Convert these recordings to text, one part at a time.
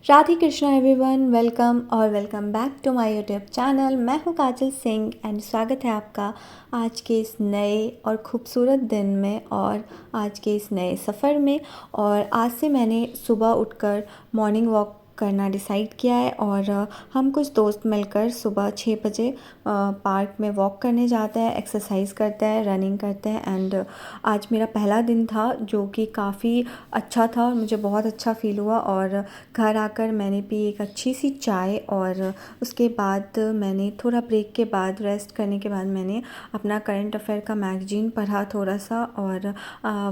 Radhe Krishna everyone, welcome back to my YouTube channel. मैं हूं काजल Singh and स्वागत है आपका आज के इस नए और ख़ूबसूरत दिन में और आज के इस नए सफ़र में। और आज से मैंने सुबह उठकर मॉर्निंग वॉक करना डिसाइड किया है और हम कुछ दोस्त मिलकर सुबह 6 बजे पार्क में वॉक करने जाते हैं, एक्सरसाइज करते हैं, रनिंग करते हैं। एंड आज मेरा पहला दिन था जो कि काफ़ी अच्छा था और मुझे बहुत अच्छा फ़ील हुआ। और घर आकर मैंने पी एक अच्छी सी चाय और उसके बाद मैंने थोड़ा ब्रेक के बाद रेस्ट करने के बाद मैंने अपना करंट अफेयर का मैगज़ीन पढ़ा थोड़ा सा। और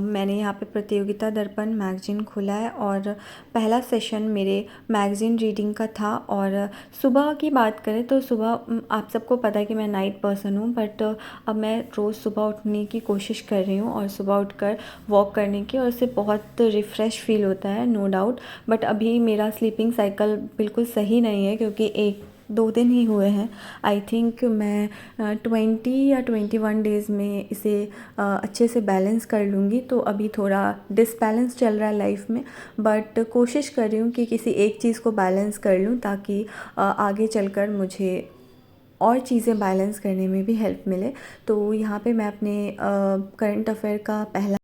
मैंने यहाँ पे प्रतियोगिता दर्पण मैगज़ीन खोला है और पहला सेशन मेरे मैगज़ीन रीडिंग का था। और सुबह की बात करें तो सुबह आप सबको पता है कि मैं नाइट पर्सन हूँ, बट अब मैं रोज़ सुबह उठने की कोशिश कर रही हूँ और सुबह उठकर वॉक करने की, और उससे बहुत रिफ़्रेश फ़ील होता है, नो डाउट। बट अभी मेरा स्लीपिंग साइकिल बिल्कुल सही नहीं है क्योंकि 1-2 दिन ही हुए हैं। आई थिंक मैं 20 या 21 डेज़ में इसे अच्छे से बैलेंस कर लूँगी। तो अभी थोड़ा डिसबैलेंस चल रहा है लाइफ में, बट कोशिश कर रही हूँ कि किसी एक चीज़ को बैलेंस कर लूँ ताकि आगे चलकर मुझे और चीज़ें बैलेंस करने में भी हेल्प मिले। तो यहाँ पे मैं अपने करंट अफेयर का पहला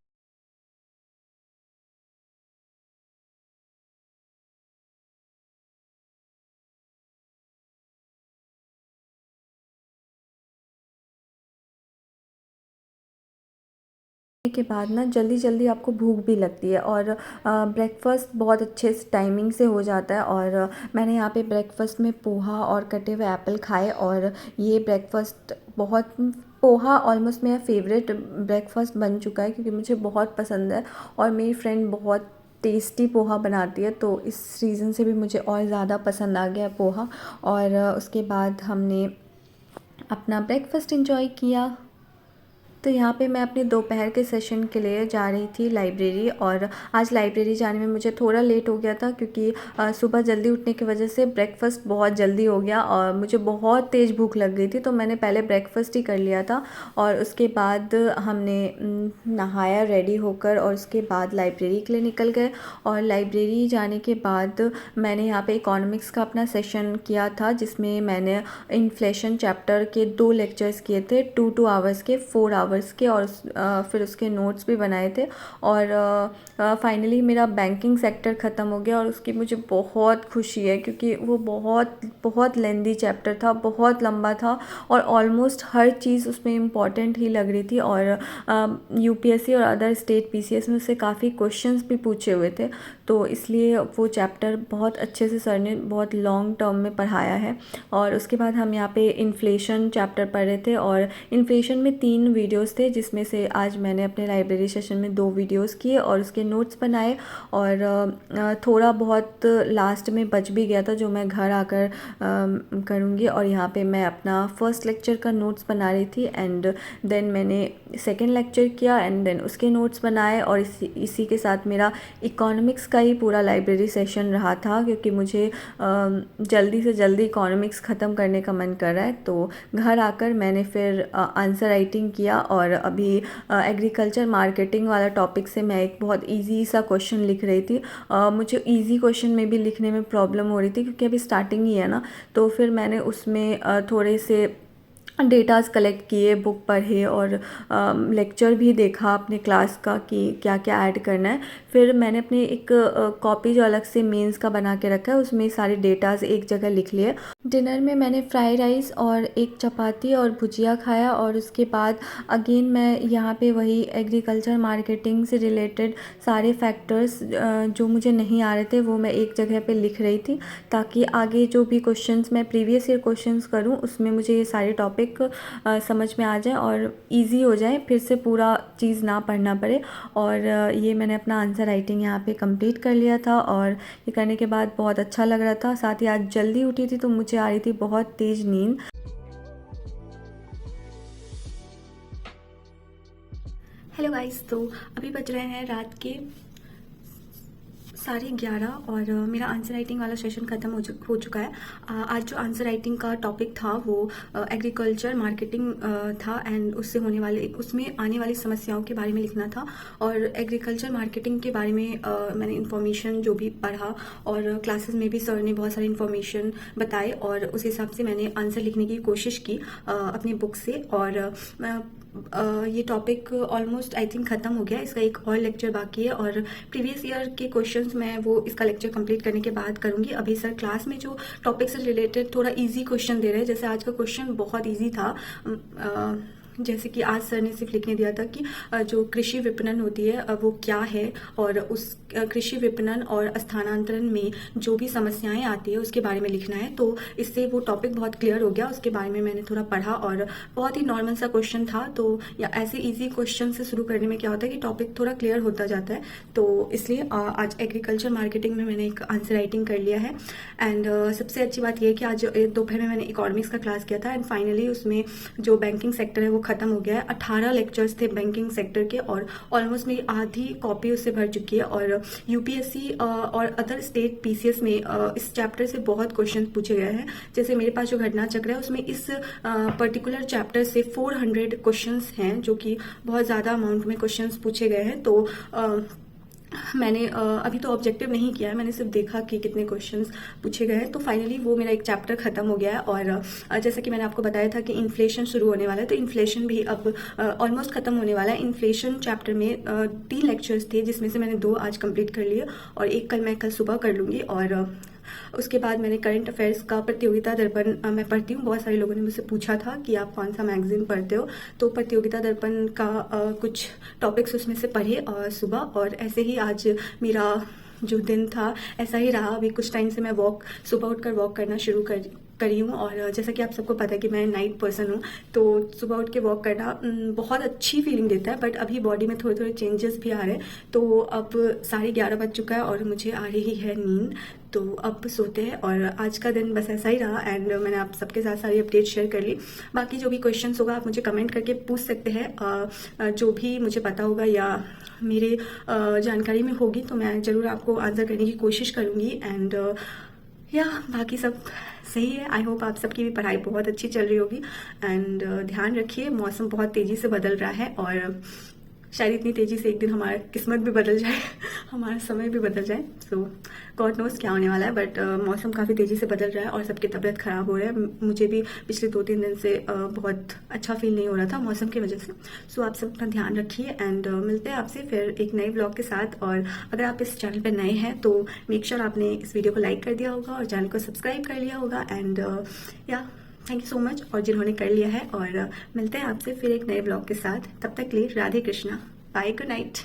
के बाद ना जल्दी जल्दी आपको भूख भी लगती है और ब्रेकफ़ास्ट बहुत अच्छे से टाइमिंग से हो जाता है। और मैंने यहाँ पे ब्रेकफ़ास्ट में पोहा और कटे हुए एप्पल खाए और ये ब्रेकफ़ास्ट बहुत पोहा ऑलमोस्ट मेरा फेवरेट ब्रेकफ़ास्ट बन चुका है क्योंकि मुझे बहुत पसंद है और मेरी फ्रेंड बहुत टेस्टी पोहा बनाती है, तो इस रीज़न से भी मुझे और ज़्यादा पसंद आ गया पोहा। और उसके बाद हमने अपना ब्रेकफ़ास्ट एंजॉय किया। तो यहाँ पे मैं अपने दोपहर के सेशन के लिए जा रही थी लाइब्रेरी, और आज लाइब्रेरी जाने में मुझे थोड़ा लेट हो गया था क्योंकि सुबह जल्दी उठने की वजह से ब्रेकफ़ास्ट बहुत जल्दी हो गया और मुझे बहुत तेज़ भूख लग गई थी। तो मैंने पहले ब्रेकफ़ास्ट ही कर लिया था और उसके बाद हमने नहाया रेडी होकर और उसके बाद लाइब्रेरी के लिए निकल गए। और लाइब्रेरी जाने के बाद मैंने यहाँ पे इकोनॉमिक्स का अपना सेशन किया था जिसमें मैंने इन्फ्लेशन चैप्टर के 2 लेक्चर्स किए थे, 2 आवर्स के, 4 आवर्स के, और फिर उसके नोट्स भी बनाए थे। और फाइनली मेरा बैंकिंग सेक्टर ख़त्म हो गया और उसकी मुझे बहुत खुशी है क्योंकि वो बहुत बहुत लेंदी चैप्टर था, बहुत लंबा था और ऑलमोस्ट हर चीज़ उसमें इम्पॉर्टेंट ही लग रही थी। और यूपीएससी और अदर स्टेट पीसीएस में उससे काफ़ी क्वेश्चंस भी पूछे हुए थे, तो इसलिए वो चैप्टर बहुत अच्छे से सर ने बहुत लॉन्ग टर्म में पढ़ाया है। और उसके बाद हम यहाँ पे इन्फ्लेशन चैप्टर पढ़ रहे थे और इन्फ्लेशन में 3 वीडियोस थे जिसमें से आज मैंने अपने लाइब्रेरी सेशन में 2 वीडियोस किए और उसके नोट्स बनाए। और थोड़ा बहुत लास्ट में बच भी गया था जो मैं घर आकर करूँगी। और यहाँ पे मैं अपना फर्स्ट लेक्चर का नोट्स बना रही थी एंड देन मैंने सेकेंड लेक्चर किया एंड देन उसके नोट्स बनाए। और इसी के साथ मेरा इकोनॉमिक्स का ही पूरा लाइब्रेरी सेशन रहा था क्योंकि मुझे जल्दी से जल्दी इकोनॉमिक्स ख़त्म करने का मन कर रहा है। तो घर आकर मैंने फिर आंसर राइटिंग किया और अभी एग्रीकल्चर मार्केटिंग वाला टॉपिक से मैं एक बहुत इजी सा क्वेश्चन लिख रही थी। मुझे इजी क्वेश्चन में भी लिखने में प्रॉब्लम हो रही थी क्योंकि अभी स्टार्टिंग ही है ना, तो फिर मैंने उसमें थोड़े से डेटाज़ कलेक्ट किए, बुक पढ़े और लेक्चर भी देखा अपने क्लास का कि क्या क्या ऐड करना है। फिर मैंने अपनी एक कॉपी जो अलग से मेंस का बना के रखा है उसमें सारे डेटाज़ एक जगह लिख लिए। डिनर में मैंने फ्राई राइस और एक चपाती और भुजिया खाया और उसके बाद अगेन मैं यहाँ पे वही एग्रीकल्चर मार्केटिंग से रिलेटेड सारे फैक्टर्स जो मुझे नहीं आ रहे थे वो मैं एक जगह पे लिख रही थी ताकि आगे जो भी क्वेश्चंस मैं प्रीवियस ईयर क्वेश्चंस करूँ उसमें मुझे ये सारे टॉपिक समझ में आ जाए और इजी हो जाए, फिर से पूरा चीज़ ना पढ़ना पड़े। और ये मैंने अपना आंसर राइटिंग यहाँ पे कंप्लीट कर लिया था और ये करने के बाद बहुत अच्छा लग रहा था। साथ ही आज जल्दी उठी थी तो मुझे आ रही थी बहुत तेज़ नींद। हेलो गाइस, तो अभी बज रहे हैं रात के 11:30 और मेरा आंसर राइटिंग वाला सेशन ख़त्म हो चुका है। आज जो आंसर राइटिंग का टॉपिक था वो एग्रीकल्चर मार्केटिंग था एंड उसमें आने वाली समस्याओं के बारे में लिखना था। और एग्रीकल्चर मार्केटिंग के बारे में मैंने इन्फॉर्मेशन जो भी पढ़ा और क्लासेस में भी सर ने बहुत सारी इन्फॉर्मेशन बताए और उस हिसाब से मैंने आंसर लिखने की कोशिश की अपनी बुक से। और ये टॉपिक ऑलमोस्ट आई थिंक ख़त्म हो गया, इसका एक और लेक्चर बाकी है और प्रीवियस ईयर के क्वेश्चंस मैं वो इसका लेक्चर कंप्लीट करने के बाद करूँगी। अभी सर क्लास में जो टॉपिक से रिलेटेड थोड़ा इजी क्वेश्चन दे रहे हैं, जैसे आज का क्वेश्चन बहुत इजी था। जैसे कि आज सर ने सिर्फ लिखने दिया था कि जो कृषि विपणन होती है वो क्या है और उस कृषि विपणन और स्थानांतरण में जो भी समस्याएं आती है उसके बारे में लिखना है। तो इससे वो टॉपिक बहुत क्लियर हो गया, उसके बारे में मैंने थोड़ा पढ़ा और बहुत ही नॉर्मल सा क्वेश्चन था। तो या ऐसे इजी क्वेश्चन से शुरू करने में क्या होता है कि टॉपिक थोड़ा क्लियर होता जाता है। तो इसलिए आज एग्रीकल्चर मार्केटिंग में मैंने एक आंसर राइटिंग कर लिया है। एंड सबसे अच्छी बात यह है कि आज दोपहर में मैंने इकोनॉमिक्स का क्लास किया था एंड फाइनली उसमें जो बैंकिंग सेक्टर है वो खत्म हो गया है। 18 लेक्चर्स थे बैंकिंग सेक्टर के और ऑलमोस्ट मेरी आधी कॉपी उससे भर चुकी है। और यूपीएससी और अदर स्टेट पीसीएस में इस चैप्टर से बहुत क्वेश्चन पूछे गए हैं। जैसे मेरे पास जो घटना चक्र है उसमें इस पर्टिकुलर चैप्टर से 400 क्वेश्चंस हैं, जो कि बहुत ज़्यादा अमाउंट में क्वेश्चंस पूछे गए हैं। तो मैंने अभी तो ऑब्जेक्टिव नहीं किया है, मैंने सिर्फ देखा कि कितने क्वेश्चंस पूछे गए हैं। तो फाइनली वो मेरा एक चैप्टर खत्म हो गया है। और जैसा कि मैंने आपको बताया था कि इन्फ्लेशन शुरू होने वाला है, तो इन्फ्लेशन भी अब ऑलमोस्ट खत्म होने वाला है। इन्फ्लेशन चैप्टर में 3 लेक्चर्स थे, जिसमें से मैंने 2 आज कंप्लीट कर लिए और एक मैं कल सुबह कर लूँगी। और उसके बाद मैंने करंट अफेयर्स का प्रतियोगिता दर्पण मैं पढ़ती हूँ। बहुत सारे लोगों ने मुझसे पूछा था कि आप कौन सा मैगजीन पढ़ते हो, तो प्रतियोगिता दर्पण का कुछ टॉपिक्स उसमें से पढ़े सुबह। और ऐसे ही आज मेरा जो दिन था ऐसा ही रहा। अभी कुछ टाइम से मैं सुबह उठकर वॉक करना शुरू करी हूँ। और जैसा कि आप सबको पता है कि मैं नाइट पर्सन हूँ, तो सुबह उठ के वॉक करना बहुत अच्छी फीलिंग देता है। बट अभी बॉडी में थोड़े थोड़े चेंजेस भी आ रहे हैं। तो अब 11:30 बज चुका है और मुझे आ रही है नींद, तो अब सोते हैं। और आज का दिन बस ऐसा ही रहा एंड मैंने आप सबके साथ सारी अपडेट शेयर कर ली। बाकी जो भी क्वेश्चंस होगा आप मुझे कमेंट करके पूछ सकते हैं, जो भी मुझे पता होगा या मेरे जानकारी में होगी तो मैं ज़रूर आपको आंसर करने की कोशिश करूँगी। एंड या बाकी सब सही है। आई होप आप सबकी भी पढ़ाई बहुत अच्छी चल रही होगी। एंड ध्यान रखिए, मौसम बहुत तेज़ी से बदल रहा है और शायद इतनी तेज़ी से एक दिन हमारा किस्मत भी बदल जाए, हमारा समय भी बदल जाए। सो गॉड नोस क्या होने वाला है। बट मौसम काफ़ी तेज़ी से बदल रहा है और सबकी तबीयत ख़राब हो रहा है। मुझे भी पिछले 2-3 दिन से बहुत अच्छा फील नहीं हो रहा था मौसम की वजह से। सो आप सब अपना ध्यान रखिए एंड मिलते हैं आपसे फिर एक नए ब्लॉग के साथ। और अगर आप इस चैनल पर नए हैं तो मेक श्योर आपने इस वीडियो को लाइक कर दिया होगा और चैनल को सब्सक्राइब कर लिया होगा। एंड या थैंक यू सो मच और जिन्होंने कर लिया है। और मिलते हैं आपसे फिर एक नए ब्लॉग के साथ। तब तक के लिए Radhe Krishna, bye, good night.